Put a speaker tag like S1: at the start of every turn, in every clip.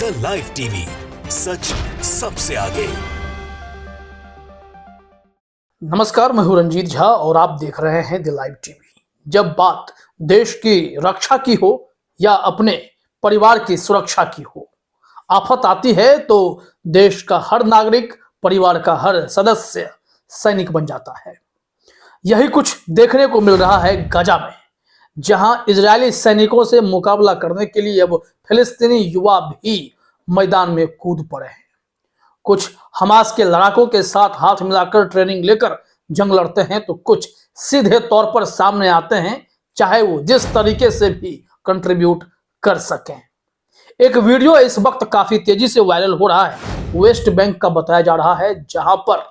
S1: The live TV, सच सबसे आगे।
S2: नमस्कार, मैं हूं रंजीत झा और आप देख रहे हैं द लाइव टीवी। जब बात देश की रक्षा की हो या अपने परिवार की सुरक्षा की हो, आफत आती है तो देश का हर नागरिक, परिवार का हर सदस्य सैनिक बन जाता है। यही कुछ देखने को मिल रहा है गाजा में, जहां इजरायली सैनिकों से मुकाबला करने के लिए अब फिलिस्तीनी युवा भी मैदान में कूद पड़े हैं। कुछ हमास के लड़ाकों के साथ हाथ मिलाकर ट्रेनिंग लेकर जंग लड़ते हैं, तो कुछ सीधे तौर पर सामने आते हैं, चाहे वो जिस तरीके से भी कंट्रीब्यूट कर सकें। एक वीडियो इस वक्त काफी तेजी से वायरल हो रहा है, वेस्ट बैंक का बताया जा रहा है, जहां पर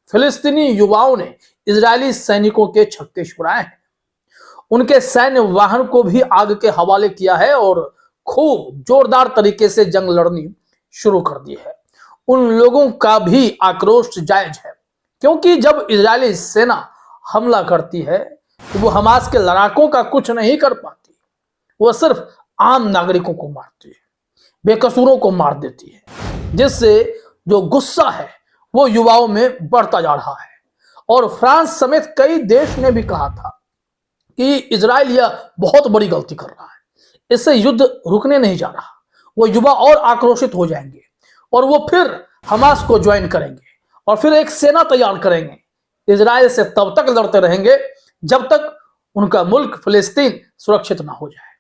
S2: फिलिस्तीनी युवाओं ने इजरायली सैनिकों के छक्के छुड़ाए हैं, उनके सैन्य वाहन को भी आग के हवाले किया है और खूब जोरदार तरीके से जंग लड़नी शुरू कर दी है। उन लोगों का भी आक्रोश जायज है, क्योंकि जब इजरायली सेना हमला करती है तो वो हमास के लड़ाकों का कुछ नहीं कर पाती, वो सिर्फ आम नागरिकों को मारती है, बेकसूरों को मार देती है, जिससे जो गुस्सा है वो युवाओं में बढ़ता जा रहा है। और फ्रांस समेत कई देश ने भी कहा था कि इजराइल यह बहुत बड़ी गलती कर रहा है, इससे युद्ध रुकने नहीं जा रहा। वो युवा और आक्रोशित हो जाएंगे और वो फिर हमास को ज्वाइन करेंगे और फिर एक सेना तैयार करेंगे। इजराइल से तब तक लड़ते रहेंगे जब तक उनका मुल्क फिलिस्तीन सुरक्षित ना हो जाए।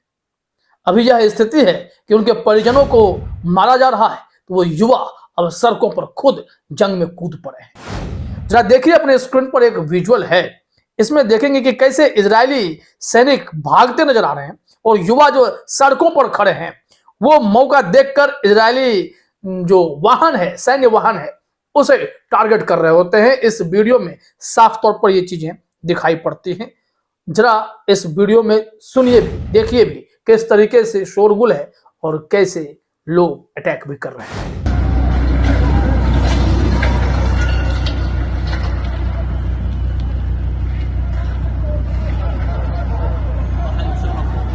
S2: अभी यह स्थिति है कि उनके परिजनों को मारा जा रहा है, तो वो युवा अब सड़कों पर खुद जंग में कूद पड़े हैं। जरा देखिए, अपने स्क्रीन पर एक विजुअल है, इसमें देखेंगे कि कैसे इजरायली सैनिक भागते नजर आ रहे हैं और युवा जो सड़कों पर खड़े हैं वो मौका देखकर इजरायली जो वाहन है, सैन्य वाहन है, उसे टारगेट कर रहे होते हैं। इस वीडियो में साफ तौर पर ये चीजें दिखाई पड़ती हैं। जरा इस वीडियो में सुनिए भी, देखिए भी किस तरीके से शोरगुल है और कैसे लोग अटैक भी कर रहे हैं।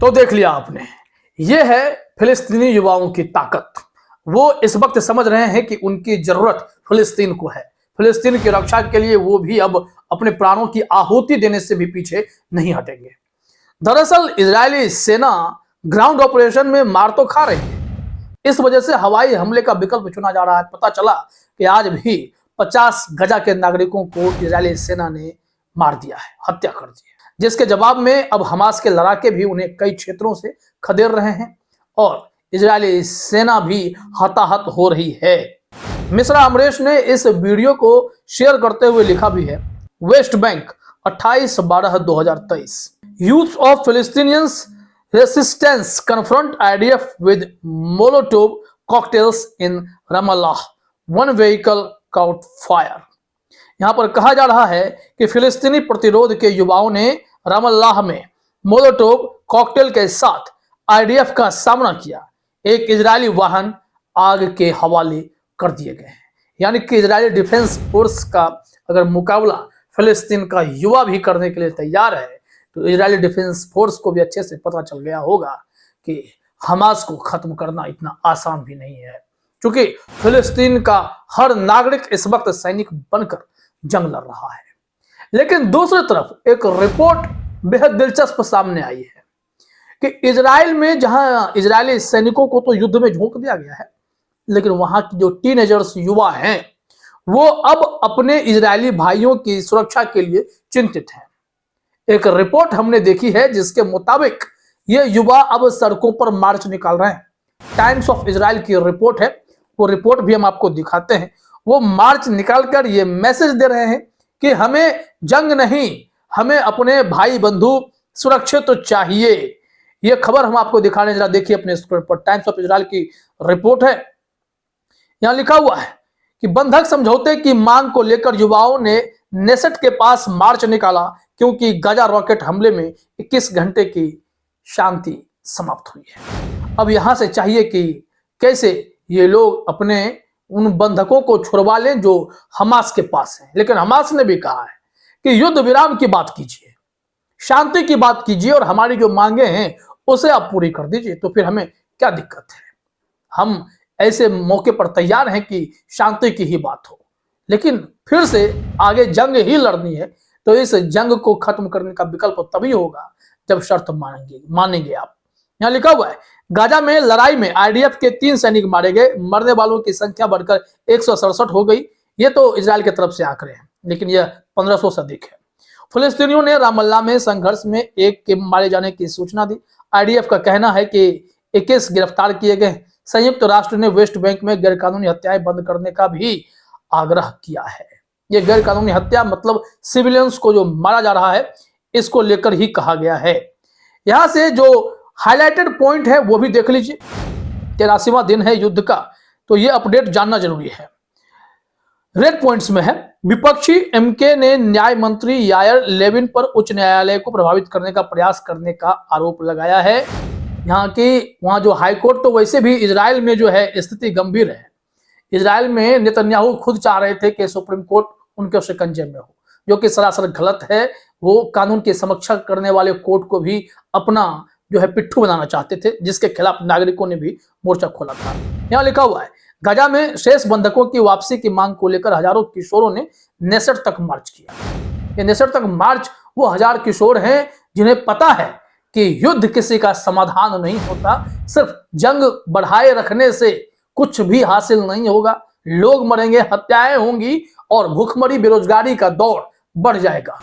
S2: तो देख लिया आपने, यह है फिलिस्तीनी युवाओं की ताकत। वो इस वक्त समझ रहे हैं कि उनकी जरूरत फिलिस्तीन को है। फिलिस्तीन की रक्षा के लिए वो भी अब अपने प्राणों की आहुति देने से भी पीछे नहीं हटेंगे। दरअसल इजरायली सेना ग्राउंड ऑपरेशन में मार तो खा रही है, इस वजह से हवाई हमले का विकल्प चुना जा रहा है। पता चला कि आज भी 50 गजा के नागरिकों को इजरायली सेना ने मार दिया है, हत्या कर दी है, जिसके जवाब में अब हमास के लड़ाके भी उन्हें कई क्षेत्रों से खदेड़ रहे हैं और इजरायली सेना भी हताहत हो रही है। मिश्रा अमरेश ने इस वीडियो को शेयर करते हुए लिखा भी है, वेस्ट बैंक 28/12/2023, यूथ ऑफ फिलिस्तीनियंस resistance confront IDF with Molotov cocktails in Ramallah, one vehicle caught fire। यहां पर कहा जा रहा है कि फिलिस्तीनी प्रतिरोध के युवाओं ने रामल्लाह में मोलोटोव कॉकटेल के साथ आईडीएफ का सामना किया। एक इजरायली वाहन आग के हवाले कर दिए गए हैं। यानी कि इजरायली डिफेंस फोर्स का अगर मुकाबला फिलिस्तीन का युवा भी करने के लिए तैयार है, तो इजरायली डिफेंस फोर्स को भी अच्छे से पता चल गया होगा कि हमास को खत्म करना इतना आसान भी नहीं है, क्योंकि फिलिस्तीन का हर नागरिक इस वक्त सैनिक बनकर जंग लड़ रहा है। लेकिन दूसरी तरफ एक रिपोर्ट बेहद दिलचस्प सामने आई है कि इजराइल में जहां इजरायली सैनिकों को तो युद्ध में झोंक दिया गया है, लेकिन वहां की जो टीनेजर्स युवा हैं वो अब अपने इजरायली भाइयों की सुरक्षा के लिए चिंतित हैं। एक रिपोर्ट हमने देखी है जिसके मुताबिक ये युवा अब सड़कों पर मार्च निकाल रहे हैं। टाइम्स ऑफ इजराइल की रिपोर्ट है, वो रिपोर्ट भी हम आपको दिखाते हैं। वो मार्च निकालकर ये मैसेज दे रहे हैं कि हमें जंग नहीं, हमें अपने भाई बंधु सुरक्षित तो चाहिए। ये खबर हम आपको दिखाने, जरा देखिए अपने स्क्रीन पर। टाइम्स ऑफ इजराइल की रिपोर्ट है, यहां लिखा हुआ है कि बंधक समझौते की मांग को लेकर युवाओं ने नेसेट के पास मार्च निकाला, क्योंकि गाजा रॉकेट हमले में 21 घंटे की शांति समाप्त हुई है। अब यहां से चाहिए कि कैसे ये लोग अपने उन बंधकों को छुड़वा लें जो हमास के पास हैं। लेकिन हमास ने भी कहा है कि युद्ध विराम की बात कीजिए, शांति की बात कीजिए और हमारी जो मांगे हैं उसे आप पूरी कर दीजिए, तो फिर हमें क्या दिक्कत है। हम ऐसे मौके पर तैयार हैं कि शांति की ही बात हो, लेकिन फिर से आगे जंग ही लड़नी है तो इस जंग को खत्म करने का विकल्प तभी होगा जब शर्त मानेंगे आप। यहां लिखा हुआ है, गाजा में लड़ाई में आईडीएफ के 3 सैनिक मारे गए, मरने वालों की संख्या बढ़कर 167 हो गई। ये तो इजराइल की तरफ से आंकड़े हैं, लेकिन यह 1500 से अधिक है। फिलिस्तीनियों ने रामल्ला में संघर्ष में एक के मारे जाने की सूचना दी। आईडीएफ का कहना है कि 21 गिरफ्तार किए गए। संयुक्त राष्ट्र ने वेस्ट बैंक में गैरकानूनी हत्याएं बंद करने का भी आग्रह किया है। ये गैरकानूनी हत्या मतलब सिविलियंस को जो मारा जा रहा है, इसको लेकर ही कहा गया है। यहां से जो हाईलाइटेड पॉइंट है वो भी देख लीजिए। 83वां दिन है युद्ध का, तो ये अपडेट जानना जरूरी है। रेड पॉइंट्स में है, विपक्षी एमके ने न्याय मंत्री यायर लेविन पर उच्च न्यायालय को प्रभावित करने का प्रयास करने का आरोप लगाया है। वहां जो हाईकोर्ट, तो वैसे भी इजराइल में जो है स्थिति गंभीर है। इजराइल में नेतन्याहू खुद चाह रहे थे कि सुप्रीम कोर्ट उनके शिकंजे में हो, जो कि सरासर गलत है। वो कानून की समीक्षा करने वाले कोर्ट को भी अपना जो है पिट्ठू बनाना चाहते थे, जिसके खिलाफ नागरिकों ने भी मोर्चा खोला था। यहाँ लिखा हुआ है, गाजा में शेष बंधकों की वापसी की मांग को लेकर हजारों किशोरों ने नेसर तक मार्च किया। ये नेसर तक मार्च वो 1000 किशोर हैं जिन्हें पता है कि युद्ध किसी का समाधान नहीं होता, सिर्फ जंग बढ़ाए रखने से कुछ भी हासिल नहीं होगा। लोग मरेंगे, हत्याएं होंगी और भूखमरी बेरोजगारी का दौर बढ़ जाएगा।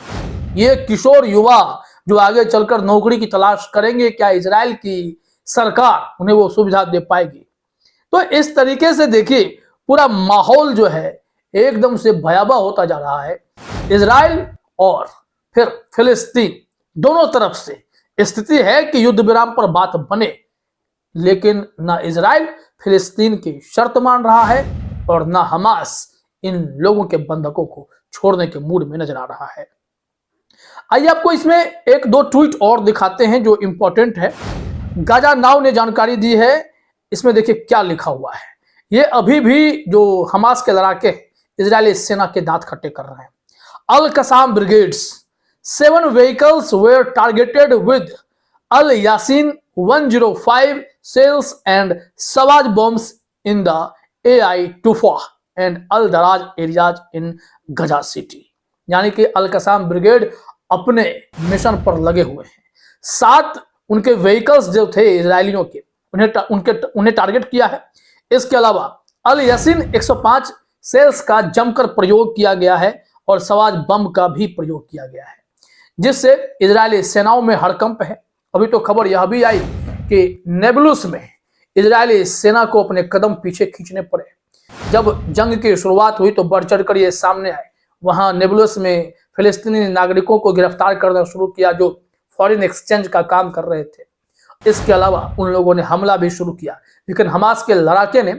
S2: ये किशोर युवा जो आगे चलकर नौकरी की तलाश करेंगे, क्या इजराइल की सरकार उन्हें वो सुविधा दे पाएगी? तो इस तरीके से देखिए, पूरा माहौल जो है एकदम से भयावह होता जा रहा है। इजराइल और फिर फिलिस्तीन दोनों तरफ से स्थिति है कि युद्ध विराम पर बात बने, लेकिन ना इजराइल फिलिस्तीन की शर्त मान रहा है और ना हमास इन लोगों के बंधकों को छोड़ने के मूड में नजर आ रहा है। आइए आपको इसमें 1-2 ट्वीट और दिखाते हैं जो इंपॉर्टेंट है। गाजा नाउ ने जानकारी दी है, इसमें देखिए क्या लिखा हुआ है। ये अभी भी जो हमास के लड़ाके इजरायली सेना के दांत खट्टे कर रहे हैं। अल कसाम brigades 7 vehicles were targeted with Al Yasin 105 shells and Savage bombs in the AI-Tufa and Al Daraj areas in Gaza City। यानी कि अल कसाम ब्रिगेड अपने मिशन पर लगे हुए हैं। 7 उनके व्हीकल्स जो थे इजरायलियों के, उन्हें टारगेट किया है। इसके अलावा अल यासीन 105 सेल्स का जमकर प्रयोग किया गया है और सवाज बम का भी प्रयोग किया गया है, जिससे इजरायली सेनाओं में हड़कंप है। अभी तो खबर यह भी आई कि नेबलुस में इजरायली सेना को अपने कदम पीछे खींचने पड़े। जब जंग की शुरुआत हुई तो बढ़ चढ़कर ये सामने आए। वहां नेबलुस में फिलिस्तीनी नागरिकों को गिरफ्तार करना शुरू किया जो फॉरेन एक्सचेंज का काम कर रहे थे। इसके अलावा उन लोगों ने हमला भी शुरू किया, लेकिन हमास के लड़ाके ने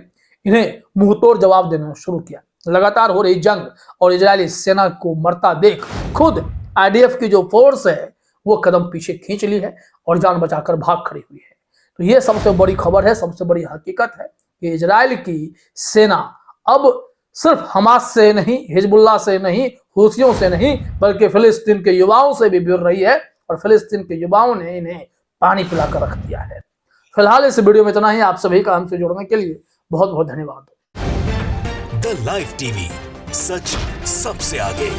S2: इन्हें मुंहतोड़ जवाब देना शुरू किया। लगातार हो रही जंग और इजरायली सेना को मरता देख खुद आईडीएफ की जो फोर्स है वो कदम पीछे खींच ली है और जान बचाकर भाग खड़ी हुई है। तो ये सबसे बड़ी खबर है, सबसे बड़ी हकीकत है कि इजराइल की सेना अब सिर्फ हमास से नहीं, हिजबुल्लाह से नहीं, हुथियों से नहीं, बल्कि फिलिस्तीन के युवाओं से भी भिड़ रही है और फिलिस्तीन के युवाओं ने इन्हें पानी पिलाकर रख दिया है। फिलहाल इस वीडियो में इतना ही। आप सभी का हमसे जुड़ने के लिए बहुत बहुत धन्यवाद।
S1: द लाइव टीवी, सच सबसे आगे।